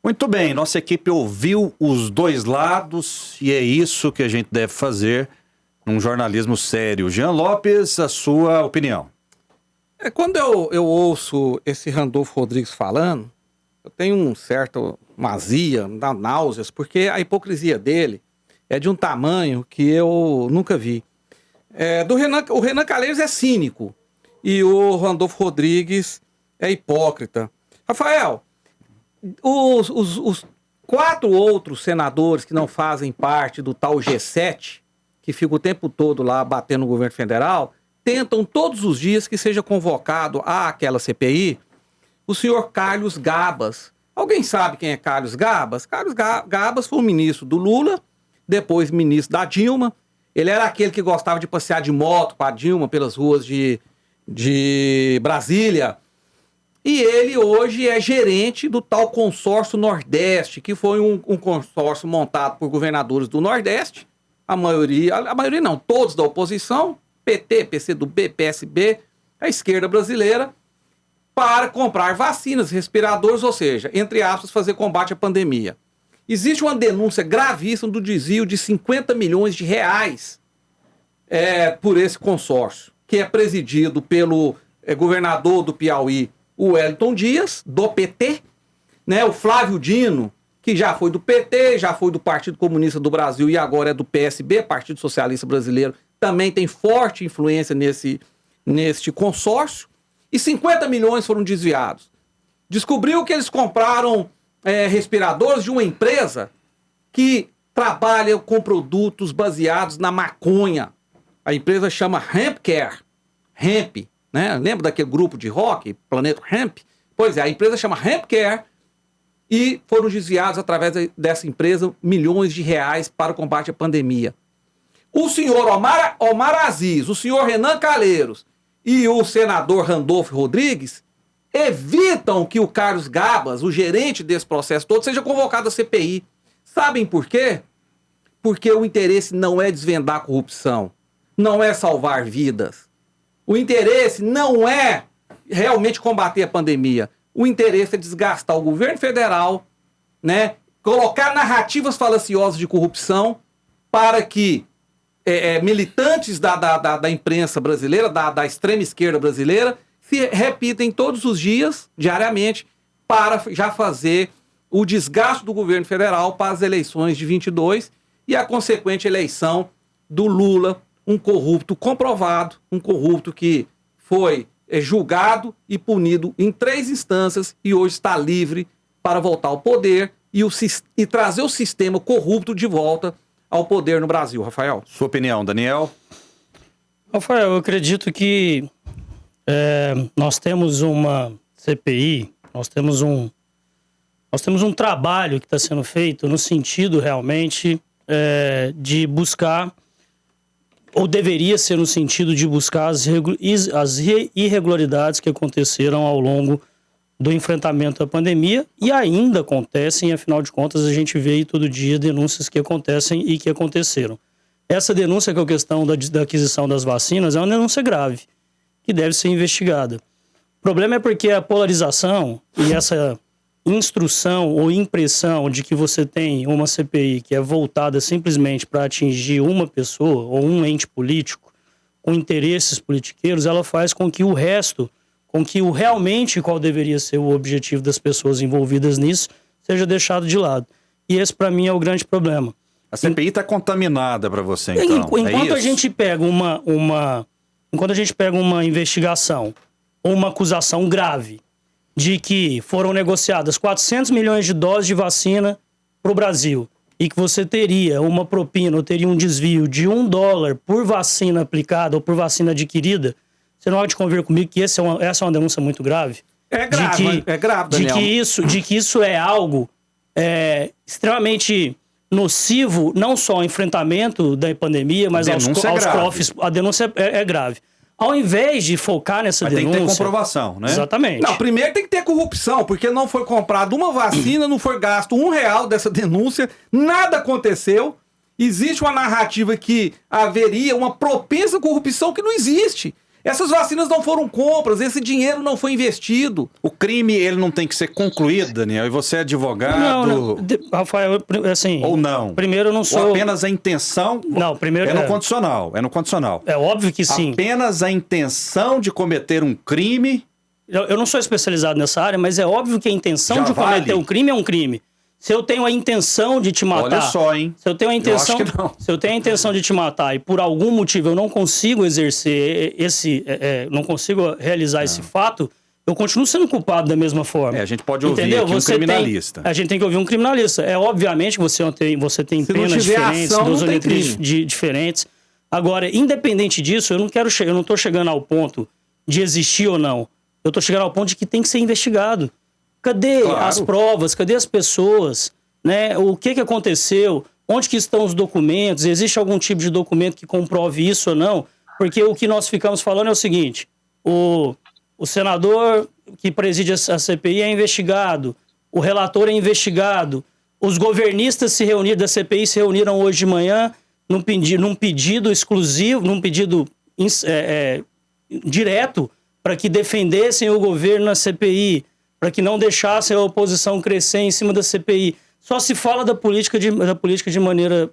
Muito bem, nossa equipe ouviu os dois lados e é isso que a gente deve fazer num jornalismo sério. Jean Lopes, a sua opinião. Quando eu ouço esse Randolfo Rodrigues falando, eu tenho um certo azia, me dá náuseas, porque a hipocrisia dele é de um tamanho que eu nunca vi. O Renan Calheiros é cínico e o Randolfo Rodrigues é hipócrita. Rafael, os 4 outros senadores que não fazem parte do tal G7, que fica o tempo todo lá batendo no governo federal, tentam todos os dias que seja convocado àquela CPI o senhor Carlos Gabas. Alguém sabe quem é Carlos Gabas? Carlos Gabas foi o ministro do Lula, depois ministro da Dilma. Ele era aquele que gostava de passear de moto com a Dilma pelas ruas de Brasília. E ele hoje é gerente do tal Consórcio Nordeste, que foi um consórcio montado por governadores do Nordeste, a maioria não, todos da oposição, PT, PCdoB, PSB, a esquerda brasileira, para comprar vacinas, respiradores, ou seja, entre aspas, fazer combate à pandemia. Existe uma denúncia gravíssima do desvio de 50 milhões de reais por esse consórcio, que é presidido pelo governador do Piauí, o Wellington Dias, do PT, né? O Flávio Dino, que já foi do PT, já foi do Partido Comunista do Brasil e agora é do PSB, Partido Socialista Brasileiro, também tem forte influência neste consórcio, e 50 milhões foram desviados. Descobriu que eles compraram respiradores de uma empresa que trabalha com produtos baseados na maconha. A empresa chama Hempcare, Hemp, né? Lembra daquele grupo de rock, Planeta Hemp? Pois é, a empresa chama Hempcare e foram desviados através dessa empresa milhões de reais para o combate à pandemia. O senhor Omar Aziz, o senhor Renan Calheiros e o senador Randolfo Rodrigues evitam que o Carlos Gabas, o gerente desse processo todo, seja convocado à CPI. Sabem por quê? Porque o interesse não é desvendar a corrupção, não é salvar vidas. O interesse não é realmente combater a pandemia. O interesse é desgastar o governo federal, né? Colocar narrativas falaciosas de corrupção para que militantes da imprensa brasileira, da extrema esquerda brasileira, se repitem todos os dias, diariamente, para já fazer o desgaste do governo federal para as eleições de 22 e a consequente eleição do Lula, um corrupto comprovado, um corrupto que foi julgado e punido em 3 instâncias e hoje está livre para voltar ao poder e trazer o sistema corrupto de volta ao poder no Brasil. Rafael? Sua opinião, Daniel? Rafael, eu acredito que nós temos uma CPI, nós temos um trabalho que está sendo feito no sentido realmente de buscar, ou deveria ser no sentido de buscar as irregularidades que aconteceram ao longo do enfrentamento à pandemia e ainda acontecem, afinal de contas a gente vê aí todo dia denúncias que acontecem e que aconteceram. Essa denúncia, que é a questão da aquisição das vacinas, é uma denúncia grave, que deve ser investigada. O problema é porque a polarização e essa instrução ou impressão de que você tem uma CPI que é voltada simplesmente para atingir uma pessoa ou um ente político com interesses politiqueiros, ela faz com que o resto, realmente qual deveria ser o objetivo das pessoas envolvidas nisso, seja deixado de lado. E esse, para mim, é o grande problema. A CPI está contaminada para você, então. Enquanto a gente pega enquanto a gente pega uma investigação ou uma acusação grave de que foram negociadas 400 milhões de doses de vacina para o Brasil e que você teria uma propina ou teria um desvio de $1 por vacina aplicada ou por vacina adquirida, você não pode convir comigo que essa é uma denúncia muito grave? É grave, Daniel. De que isso é algo extremamente nocivo, não só ao enfrentamento da pandemia, mas aos cofres. A denúncia é grave. Ao invés de focar nessa denúncia... Tem que ter comprovação, né? Exatamente. Não, primeiro tem que ter corrupção, porque não foi comprado uma vacina, não foi gasto R$1 dessa denúncia, nada aconteceu. Existe uma narrativa que haveria uma propensa corrupção que não existe. Essas vacinas não foram compras, esse dinheiro não foi investido. O crime, ele não tem que ser concluído, Daniel, e você é advogado... Não. Rafael, assim... Ou não? Primeiro, eu não sou... Ou apenas a intenção... Não, primeiro... É no condicional, é no condicional. É óbvio que sim. Apenas a intenção de cometer um crime... Eu não sou especializado nessa área, mas é óbvio que a intenção de cometer um crime é um crime. Se eu tenho a intenção de te matar... Olha só, hein? Se eu tenho a intenção, eu acho que não. Se eu tenho a intenção de te matar e por algum motivo eu não consigo exercer não consigo realizar esse fato, eu continuo sendo culpado da mesma forma. A gente pode ouvir aqui um criminalista. A gente tem que ouvir um criminalista. Obviamente que você tem penas diferentes, dosolimetrias diferentes. Agora, independente disso, eu não estou chegando ao ponto de existir ou não. Eu estou chegando ao ponto de que tem que ser investigado. Cadê as provas? Cadê as pessoas? Né? O que aconteceu? Onde que estão os documentos? Existe algum tipo de documento que comprove isso ou não? Porque o que nós ficamos falando é o seguinte: o senador que preside a CPI é investigado, o relator é investigado, os governistas da CPI se reuniram hoje de manhã num pedido exclusivo, num pedido direto para que defendessem o governo na CPI, para que não deixassem a oposição crescer em cima da CPI. Só se fala da política de maneira...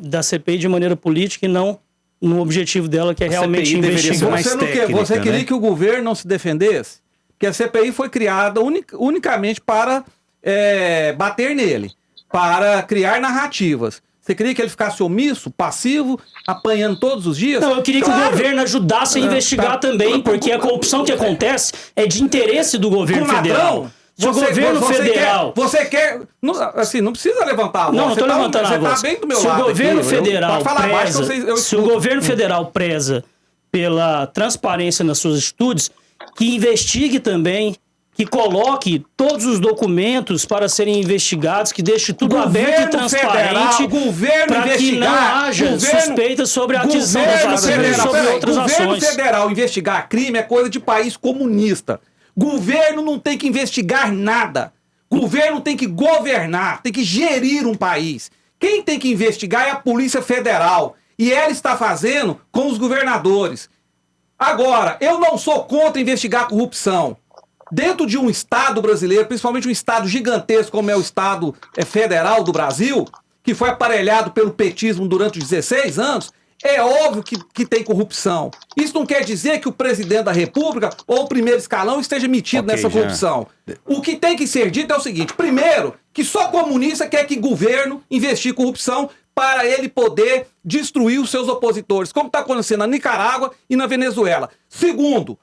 da CPI de maneira política e não no objetivo dela, que é realmente investigar. Você queria que o governo não se defendesse? Porque a CPI foi criada unicamente para bater nele, para criar narrativas. Você queria que ele ficasse omisso, passivo, apanhando todos os dias? Não, eu queria que o governo ajudasse a investigar também, porque a corrupção que acontece é de interesse do governo federal. Se o governo federal... Você quer... Assim, não precisa levantar a voz. Não estou levantando a voz. Você está bem do meu lado. Se o governo federal preza... Se o governo federal preza pela transparência nas suas atitudes, que investigue também, que coloque todos os documentos para serem investigados, que deixe tudo aberto e transparente, para que não haja suspeitas sobre a aquisição da vacina e sobre outras ações. Governo federal investigar crime é coisa de país comunista. Governo não tem que investigar nada. Governo tem que governar, tem que gerir um país. Quem tem que investigar é a Polícia Federal. E ela está fazendo com os governadores. Agora, eu não sou contra investigar a corrupção. Dentro de um Estado brasileiro, principalmente um Estado gigantesco como é o Estado federal do Brasil, que foi aparelhado pelo petismo durante 16 anos, é óbvio que tem corrupção. Isso não quer dizer que o presidente da República ou o primeiro escalão esteja metido nessa corrupção. O que tem que ser dito é o seguinte: primeiro, que só comunista quer que governo investigue corrupção para ele poder destruir os seus opositores, como está acontecendo na Nicarágua e na Venezuela. Segundo,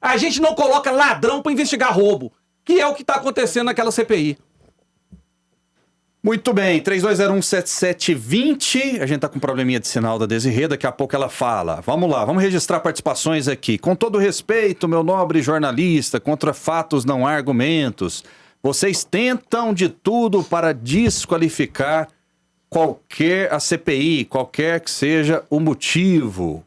a gente não coloca ladrão para investigar roubo, que é o que está acontecendo naquela CPI. Muito bem, 32017720, a gente tá com um probleminha de sinal da Desirê, daqui a pouco ela fala. Vamos lá, vamos registrar participações aqui. Com todo respeito, meu nobre jornalista, contra fatos não há argumentos. Vocês tentam de tudo para desqualificar a CPI, qualquer que seja o motivo.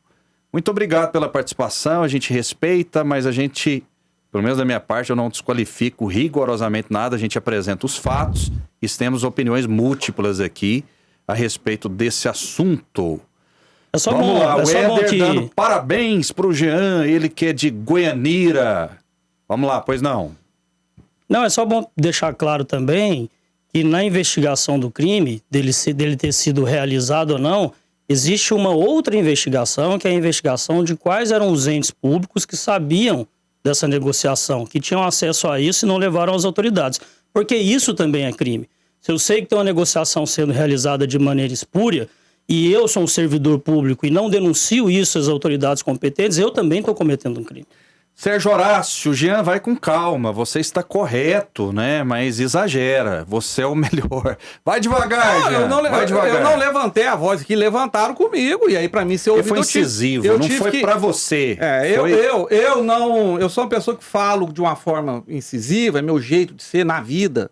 Muito obrigado pela participação, a gente respeita, mas a gente, pelo menos da minha parte, eu não desqualifico rigorosamente nada, a gente apresenta os fatos e temos opiniões múltiplas aqui a respeito desse assunto. Vamos lá, o Éder dando parabéns pro Jean, ele que é de Goianira. Vamos lá, pois não? Não, é só bom deixar claro também que na investigação do crime, dele ter sido realizado ou não, existe uma outra investigação, que é a investigação de quais eram os entes públicos que sabiam dessa negociação, que tinham acesso a isso e não levaram às autoridades. Porque isso também é crime. Se eu sei que tem uma negociação sendo realizada de maneira espúria e eu sou um servidor público e não denuncio isso às autoridades competentes, eu também estou cometendo um crime. Sérgio Horácio, Jean, vai com calma, você está correto, né? Mas exagera, você é o melhor. Vai devagar, Jean, vai devagar. Eu não levantei a voz aqui, levantaram comigo, e aí pra mim ser ouvido... Foi incisivo, não foi pra você. Eu sou uma pessoa que falo de uma forma incisiva, é meu jeito de ser na vida,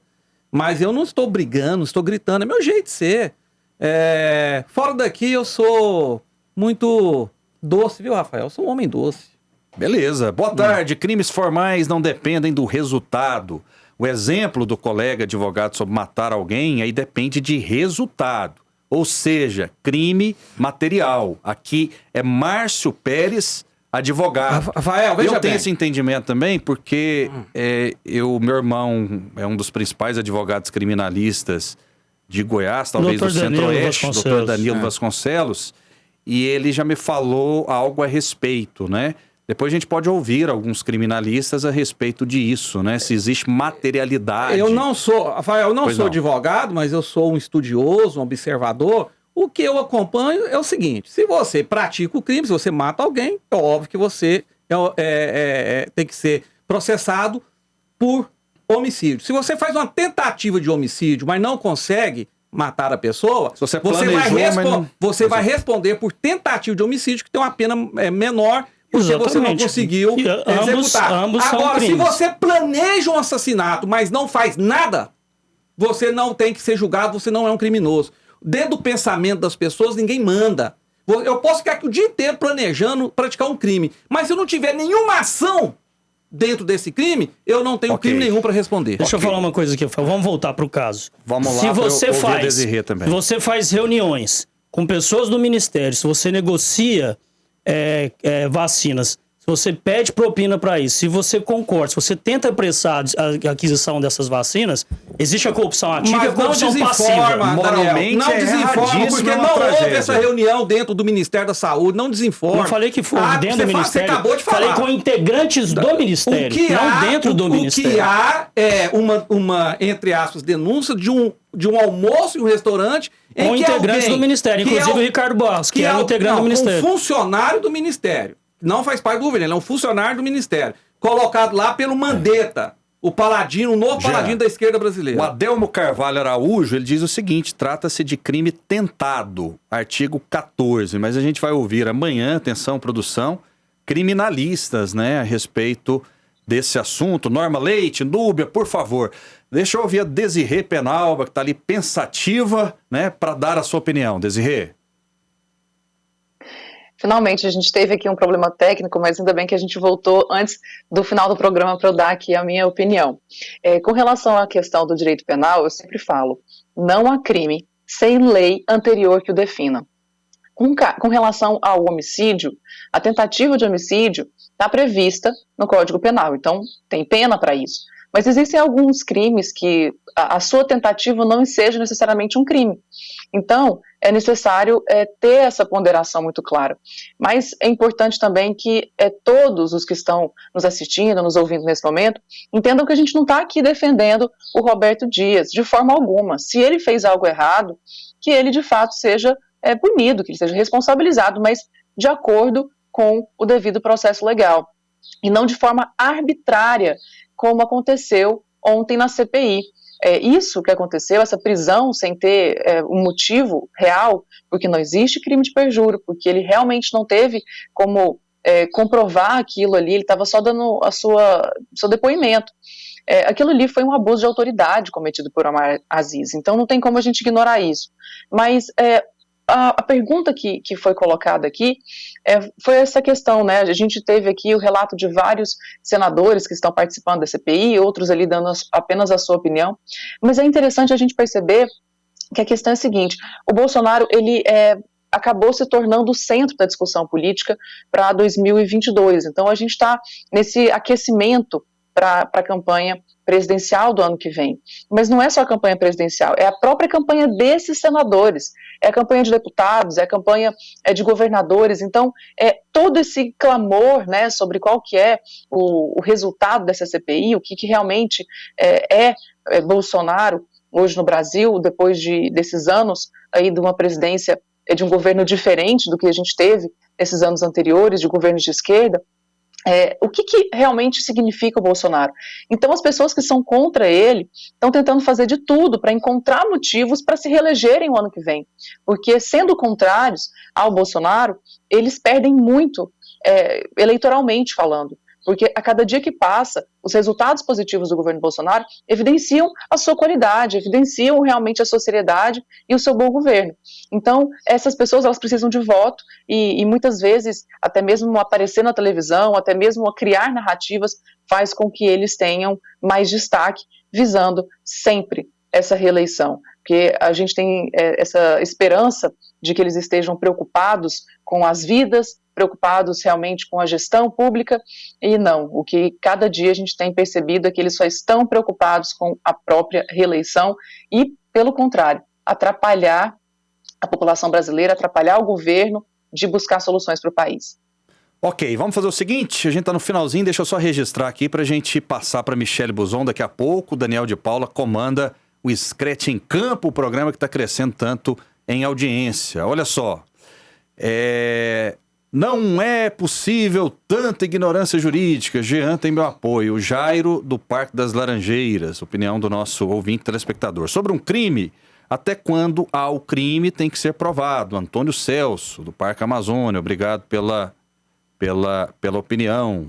mas eu não estou brigando, não estou gritando, é meu jeito de ser. Fora daqui eu sou muito doce, viu, Rafael? Eu sou um homem doce. Beleza. Boa tarde. Crimes formais não dependem do resultado. O exemplo do colega advogado sobre matar alguém aí depende de resultado. Ou seja, crime material. Aqui é Márcio Pérez, advogado. Rafael, veja Eu tenho bem. esse entendimento também, porque meu irmão é um dos principais advogados criminalistas de Goiás, talvez do Centro-Oeste, doutor Danilo Vasconcelos, e ele já me falou algo a respeito, né? Depois a gente pode ouvir alguns criminalistas a respeito disso, né? Se existe materialidade. Eu não sou, Rafael, eu não sou advogado, mas eu sou um estudioso, um observador. O que eu acompanho é o seguinte: se você pratica o crime, se você mata alguém, é óbvio que você tem que ser processado por homicídio. Se você faz uma tentativa de homicídio, mas não consegue matar a pessoa, você vai responder por tentativa de homicídio, que tem uma pena menor, porque você não conseguiu executar. Agora, se você planeja um assassinato, mas não faz nada, você não tem que ser julgado, você não é um criminoso. Dentro do pensamento das pessoas, ninguém manda. Eu posso ficar aqui o dia inteiro planejando praticar um crime, mas se eu não tiver nenhuma ação dentro desse crime, eu não tenho crime nenhum para responder. Deixa eu falar uma coisa aqui, vamos voltar para o caso. Vamos lá, se você também. faz reuniões com pessoas do Ministério, se você negocia vacinas, se você pede propina para isso, se você concorda, se você tenta apressar a aquisição dessas vacinas, existe a corrupção ativa e a corrupção passiva. Moralmente não desinforma, porque não houve essa reunião dentro do Ministério da Saúde, não desinforma. Não falei que foi dentro do Ministério. Você acabou de falar. Falei com integrantes do Ministério, não dentro do Ministério. O que há é uma entre aspas, denúncia de um almoço em um restaurante com integrantes do Ministério, inclusive o Ricardo Barros, que é um integrante do Ministério. Um funcionário do Ministério. Não faz parte do governo, ele é um funcionário do Ministério. Colocado lá pelo Mandetta, o paladino, o novo paladino da esquerda brasileira. O Adelmo Carvalho Araújo, ele diz o seguinte: trata-se de crime tentado, artigo 14. Mas a gente vai ouvir amanhã, atenção, produção, criminalistas, né, a respeito desse assunto. Norma Leite, Núbia, por favor, deixa eu ouvir a Desirê Penalba, que está ali pensativa, né, para dar a sua opinião. Desirê. Finalmente, a gente teve aqui um problema técnico, mas ainda bem que a gente voltou antes do final do programa para eu dar aqui a minha opinião. Com relação à questão do direito penal, eu sempre falo, não há crime sem lei anterior que o defina. Com relação ao homicídio, a tentativa de homicídio está prevista no Código Penal, então tem pena para isso. Mas existem alguns crimes que a sua tentativa não seja necessariamente um crime. Então, é necessário ter essa ponderação muito clara. Mas é importante também que todos os que estão nos assistindo, nos ouvindo nesse momento, entendam que a gente não está aqui defendendo o Roberto Dias, de forma alguma. Se ele fez algo errado, que ele de fato seja punido, que ele seja responsabilizado, mas de acordo com o devido processo legal. E não de forma arbitrária, como aconteceu ontem na CPI. Isso que aconteceu, essa prisão sem ter um motivo real, porque não existe crime de perjúrio, porque ele realmente não teve como comprovar aquilo ali, ele estava só dando seu depoimento. Aquilo ali foi um abuso de autoridade cometido por Omar Aziz, então não tem como a gente ignorar isso. Mas a pergunta que foi colocada aqui foi essa questão, né? A gente teve aqui o relato de vários senadores que estão participando da CPI, outros ali dando apenas a sua opinião, mas é interessante a gente perceber que a questão é a seguinte: o Bolsonaro, ele acabou se tornando o centro da discussão política para 2022, então a gente está nesse aquecimento para a campanha presidencial do ano que vem. Mas não é só a campanha presidencial, é a própria campanha desses senadores, é a campanha de deputados, é a campanha de governadores. Então, todo esse clamor, né, sobre qual que é o resultado dessa CPI, o que realmente é Bolsonaro hoje no Brasil, depois desses anos aí de uma presidência, de um governo diferente do que a gente teve nesses anos anteriores, de governos de esquerda. O que realmente significa o Bolsonaro? Então as pessoas que são contra ele estão tentando fazer de tudo para encontrar motivos para se reelegerem o ano que vem, porque sendo contrários ao Bolsonaro, eles perdem muito eleitoralmente falando, porque a cada dia que passa, os resultados positivos do governo Bolsonaro evidenciam a sua qualidade, evidenciam realmente a sua seriedade e o seu bom governo. Então, essas pessoas, elas precisam de voto e muitas vezes, até mesmo aparecer na televisão, até mesmo criar narrativas, faz com que eles tenham mais destaque, visando sempre essa reeleição. porque a gente tem essa esperança de que eles estejam preocupados com as vidas, preocupados realmente com a gestão pública, e não, o que cada dia a gente tem percebido é que eles só estão preocupados com a própria reeleição e, pelo contrário, atrapalhar a população brasileira, atrapalhar o governo de buscar soluções para o país. Ok, vamos fazer o seguinte, a gente tá no finalzinho, deixa eu só registrar aqui pra gente passar pra Michele Buzon daqui a pouco. O Daniel de Paula comanda o Scratch em Campo, o programa que está crescendo tanto em audiência. Olha só, não é possível tanta ignorância jurídica. Jean tem meu apoio. O Jairo, do Parque das Laranjeiras, opinião do nosso ouvinte telespectador. Sobre um crime, até quando há o crime tem que ser provado. Antônio Celso, do Parque Amazônia, obrigado pela opinião.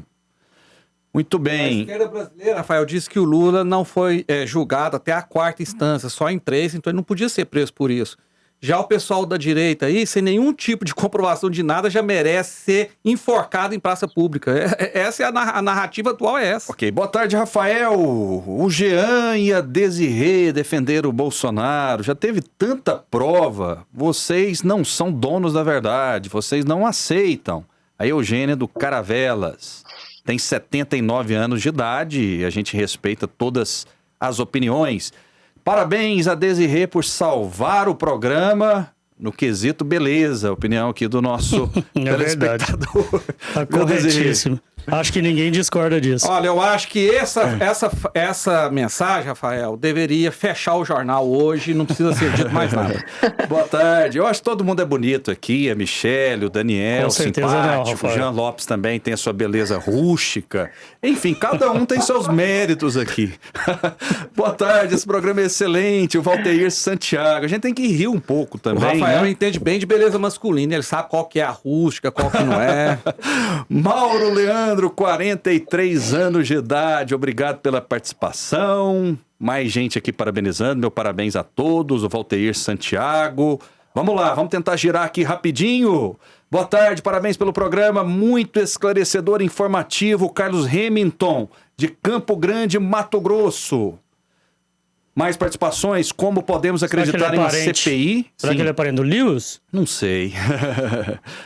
Muito bem. A esquerda brasileira, Rafael, disse que o Lula não foi julgado até a 4ª instância, só em 3, então ele não podia ser preso por isso. Já o pessoal da direita aí, sem nenhum tipo de comprovação de nada, já merece ser enforcado em praça pública. Essa é a narrativa atual, é essa. Ok, boa tarde, Rafael. O Jean e a Desirê defenderam o Bolsonaro. Já teve tanta prova. Vocês não são donos da verdade. Vocês não aceitam. A Eugênia do Caravelas tem 79 anos de idade e a gente respeita todas as opiniões. Parabéns a Desirê por salvar o programa no quesito beleza. Opinião aqui do nosso telespectador. Tá corretíssimo. Acho que ninguém discorda disso. Olha, eu acho que essa mensagem, Rafael, deveria fechar o jornal hoje, não precisa ser dito mais nada. Boa tarde. Eu acho que todo mundo é bonito aqui, a Michele, o Daniel, com certeza simpático, não, o Jean Lopes também tem a sua beleza rústica. Enfim, cada um tem seus méritos aqui. Boa tarde, esse programa é excelente, o Valteir Santiago. A gente tem que rir um pouco também, O Rafael né? entende bem de beleza masculina, ele sabe qual que é a rústica, qual que não é. Mauro Leandro, 43 anos de idade, obrigado pela participação. Mais gente aqui parabenizando, meu parabéns a todos. O Valteir Santiago. Vamos lá, vamos tentar girar aqui rapidinho. Boa tarde, parabéns pelo programa, muito esclarecedor e informativo. Carlos Remington, de Campo Grande, Mato Grosso. Mais participações, como podemos acreditar em uma CPI? Será que ele é parente do Lewis? Não sei.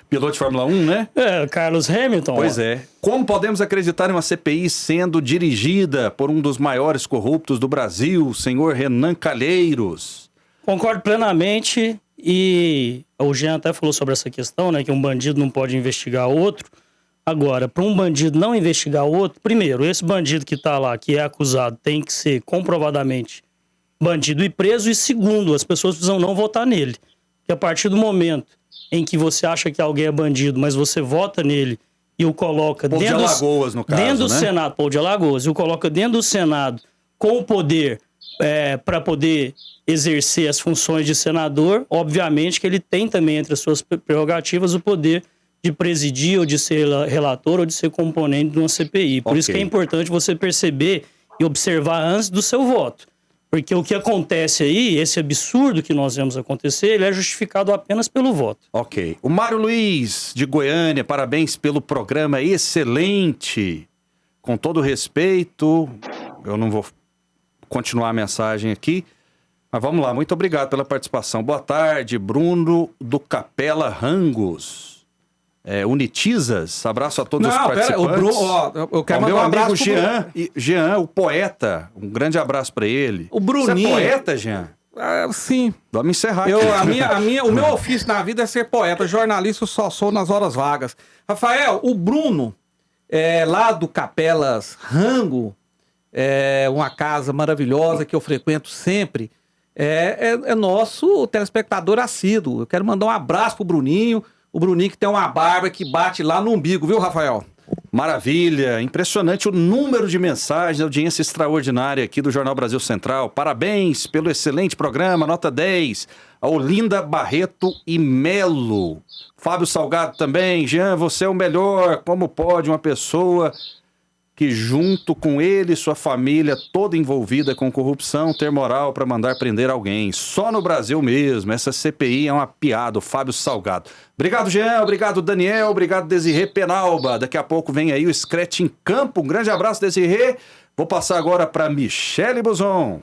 Piloto de Fórmula 1, né? Carlos Hamilton. Pois é. Como podemos acreditar em uma CPI sendo dirigida por um dos maiores corruptos do Brasil, o senhor Renan Calheiros? Concordo plenamente e o Jean até falou sobre essa questão, né? Que um bandido não pode investigar outro. Agora, para um bandido não investigar outro, primeiro, esse bandido que está lá, que é acusado, tem que ser comprovadamente bandido e preso, e segundo, as pessoas precisam não votar nele. Porque a partir do momento em que você acha que alguém é bandido, mas você vota nele e o coloca Povo dentro de Alagoas, no caso, dentro do né? Senado, Povo de Alagoas, e o coloca dentro do Senado com o poder para poder exercer as funções de senador, obviamente que ele tem também entre as suas prerrogativas o poder de presidir, ou de ser relator, ou de ser componente de uma CPI. Por isso que é importante você perceber e observar antes do seu voto. Porque o que acontece aí, esse absurdo que nós vemos acontecer, ele é justificado apenas pelo voto. Ok. O Mário Luiz, de Goiânia, parabéns pelo programa excelente. Com todo respeito, eu não vou continuar a mensagem aqui, mas vamos lá, muito obrigado pela participação. Boa tarde, Bruno do Capela Rangos. Unitizas, abraço a todos os participantes. Pera, o Bruno, eu quero mandar meu um amigo abraço Jean, o poeta, um grande abraço para ele. O Bruninho. Você é poeta, Jean? Sim. Vamos encerrar aqui. O meu ofício na vida é ser poeta, jornalista eu só sou nas horas vagas. Rafael, o Bruno, lá do Capelas Rango, uma casa maravilhosa que eu frequento sempre, é nosso telespectador assíduo. Eu quero mandar um abraço pro Bruninho. O Bruninho que tem uma barba que bate lá no umbigo, viu, Rafael? Maravilha, impressionante o número de mensagens, audiência extraordinária aqui do Jornal Brasil Central. Parabéns pelo excelente programa, nota 10. A Olinda Barreto e Melo. Fábio Salgado também. Jean, você é o melhor. Como pode uma pessoa que junto com ele e sua família toda envolvida com corrupção ter moral para mandar prender alguém? Só no Brasil mesmo, essa CPI é uma piada. O Fábio Salgado. Obrigado, Jean, obrigado, Daniel, obrigado, Desirê Penalba. Daqui a pouco vem aí o Scratch em Campo. Um grande abraço, Desirê. Vou passar agora para Michele Buzon.